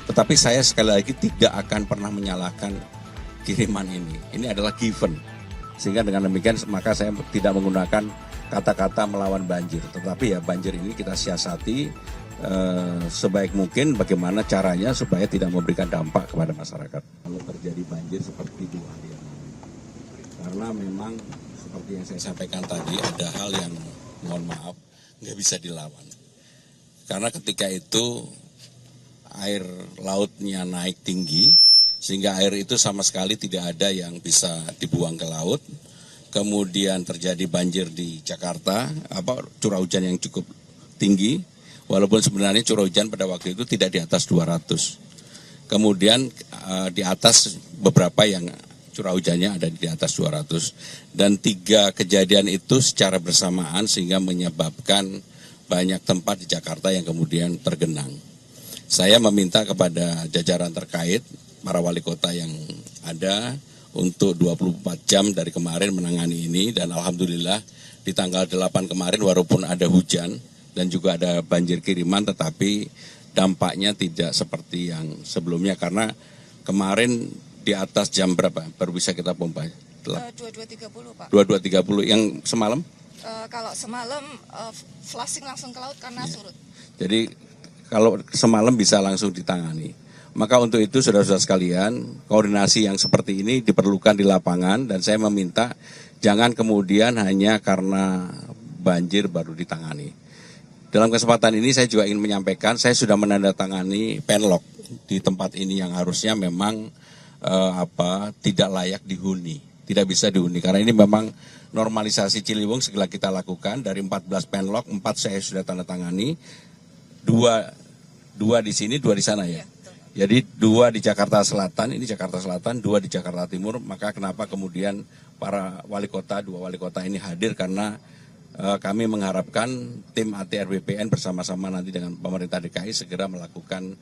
Tetapi saya sekali lagi tidak akan pernah menyalahkan kiriman ini. Ini adalah given. Sehingga dengan demikian maka saya tidak menggunakan kata-kata melawan banjir. Tetapi ya banjir ini kita siasati sebaik mungkin bagaimana caranya supaya tidak memberikan dampak kepada masyarakat. Kalau terjadi banjir seperti 2 hari yang lalu. Karena memang seperti yang saya sampaikan tadi ada hal yang mohon maaf nggak bisa dilawan. Karena ketika itu air lautnya naik tinggi, sehingga air itu sama sekali tidak ada yang bisa dibuang ke laut. Kemudian terjadi banjir di Jakarta, curah hujan yang cukup tinggi, walaupun sebenarnya curah hujan pada waktu itu tidak di atas 200. Kemudian di atas beberapa yang curah hujannya ada di atas 200. Dan 3 kejadian itu secara bersamaan sehingga menyebabkan banyak tempat di Jakarta yang kemudian tergenang. Saya meminta kepada jajaran terkait, para wali kota yang ada untuk 24 jam dari kemarin menangani ini, dan alhamdulillah di tanggal 8 kemarin walaupun ada hujan dan juga ada banjir kiriman, tetapi dampaknya tidak seperti yang sebelumnya karena kemarin di atas jam berapa baru bisa kita pompa? 22.30 Pak. 22.30 yang semalam? Kalau semalam flushing langsung ke laut karena surut. Jadi kalau semalam bisa langsung ditangani. Maka untuk itu saudara-saudara sekalian, koordinasi yang seperti ini diperlukan di lapangan dan saya meminta jangan kemudian hanya karena banjir baru ditangani. Dalam kesempatan ini saya juga ingin menyampaikan, saya sudah menandatangani penlock di tempat ini yang harusnya memang tidak layak dihuni, tidak bisa dihuni karena ini memang normalisasi Ciliwung segala kita lakukan dari 14 penlock, 4 saya sudah tanda tangani. Dua di sini, 2 di sana ya. Jadi 2 di Jakarta Selatan, ini Jakarta Selatan, 2 di Jakarta Timur. Maka kenapa kemudian para wali kota, 2 wali kota ini hadir karena kami mengharapkan tim ATR BPN bersama-sama nanti dengan pemerintah DKI segera melakukan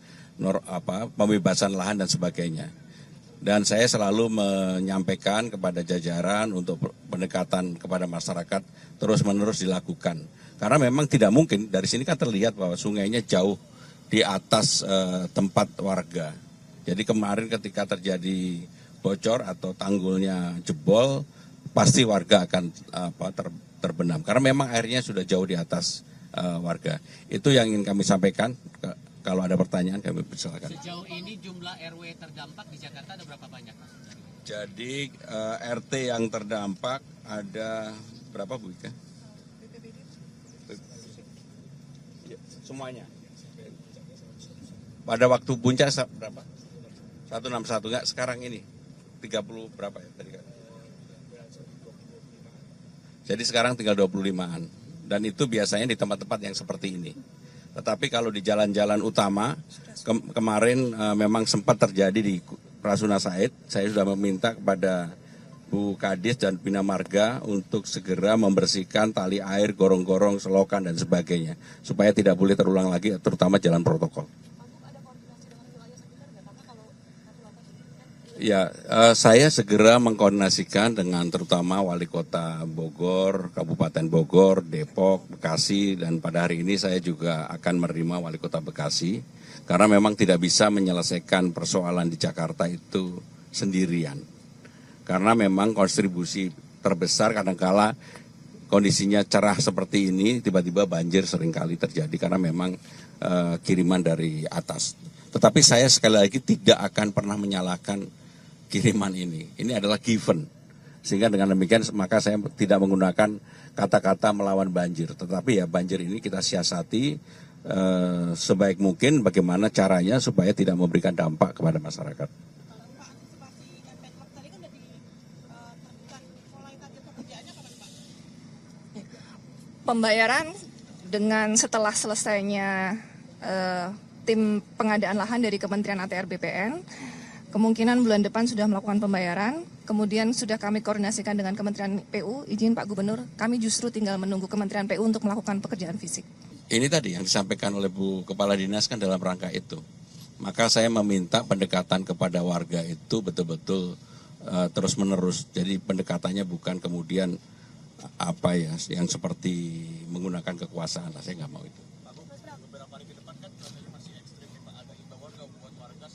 pembebasan lahan dan sebagainya. Dan saya selalu menyampaikan kepada jajaran untuk pendekatan kepada masyarakat terus-menerus dilakukan. Karena memang tidak mungkin, dari sini kan terlihat bahwa sungainya jauh di atas tempat warga. Jadi kemarin ketika terjadi bocor atau tanggulnya jebol, pasti warga akan terbenam. Karena memang airnya sudah jauh di atas warga. Itu yang ingin kami sampaikan. Kalau ada pertanyaan kami persilakan. Sejauh ini jumlah RW terdampak di Jakarta ada berapa banyak, Mas? Jadi RT yang terdampak ada berapa, Bu Ika? Semuanya. Pada waktu puncak berapa? 161 enggak, sekarang ini 30 berapa ya tadi kan? Jadi sekarang tinggal 25-an. Dan itu biasanya di tempat-tempat yang seperti ini. Tetapi kalau di jalan-jalan utama, kemarin memang sempat terjadi di Rasuna Said, saya sudah meminta kepada Bu Kadis dan Bina Marga untuk segera membersihkan tali air, gorong-gorong, selokan, dan sebagainya. Supaya tidak boleh terulang lagi, terutama jalan protokol. Ya, saya segera mengkoordinasikan dengan terutama Wali Kota Bogor, Kabupaten Bogor, Depok, Bekasi, dan pada hari ini saya juga akan menerima Wali Kota Bekasi. Karena memang tidak bisa menyelesaikan persoalan di Jakarta itu sendirian. Karena memang kontribusi terbesar kadangkala kondisinya cerah seperti ini, tiba-tiba banjir seringkali terjadi karena memang kiriman dari atas. Tetapi saya sekali lagi tidak akan pernah menyalahkan kiriman ini. Ini adalah given. Sehingga dengan demikian maka saya tidak menggunakan kata-kata melawan banjir. Tetapi ya banjir ini kita siasati sebaik mungkin bagaimana caranya supaya tidak memberikan dampak kepada masyarakat. Pembayaran dengan setelah selesainya tim pengadaan lahan dari Kementerian ATR BPN, kemungkinan bulan depan sudah melakukan pembayaran, kemudian sudah kami koordinasikan dengan Kementerian PU, izin Pak Gubernur, kami justru tinggal menunggu Kementerian PU untuk melakukan pekerjaan fisik. Ini tadi yang disampaikan oleh Bu Kepala Dinas kan dalam rangka itu. Maka saya meminta pendekatan kepada warga itu betul-betul terus-menerus. Jadi pendekatannya bukan kemudian yang seperti menggunakan kekuasaan. Saya nggak mau itu. Beberapa hari ke depan kan masih ekstrim, Pak. Ada imbauan nggak buat warga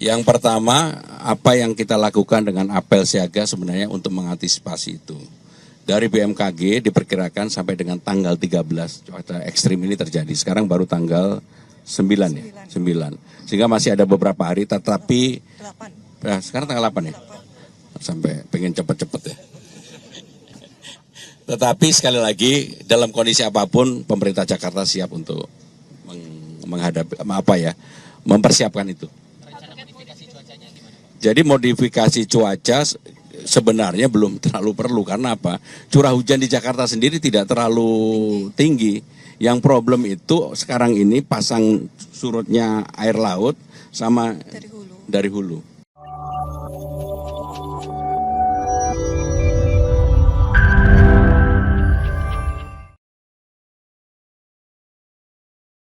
Yang pertama, apa yang kita lakukan dengan apel siaga sebenarnya untuk mengantisipasi itu. Dari BMKG diperkirakan sampai dengan tanggal 13 cuaca ekstrim ini terjadi. Sekarang baru tanggal 9 ya, 9. Sehingga masih ada beberapa hari, tetapi 8. Nah, sekarang tanggal 8 ya? Sampai pengen cepet-cepet ya. Tetapi sekali lagi, dalam kondisi apapun, pemerintah Jakarta siap untuk menghadapi, mempersiapkan itu. Rencana modifikasi cuacanya gimana, Pak? Jadi modifikasi cuaca sebenarnya belum terlalu perlu, karena apa? Curah hujan di Jakarta sendiri tidak terlalu tinggi. Yang problem itu sekarang ini pasang surutnya air laut sama Dari hulu. dari hulu.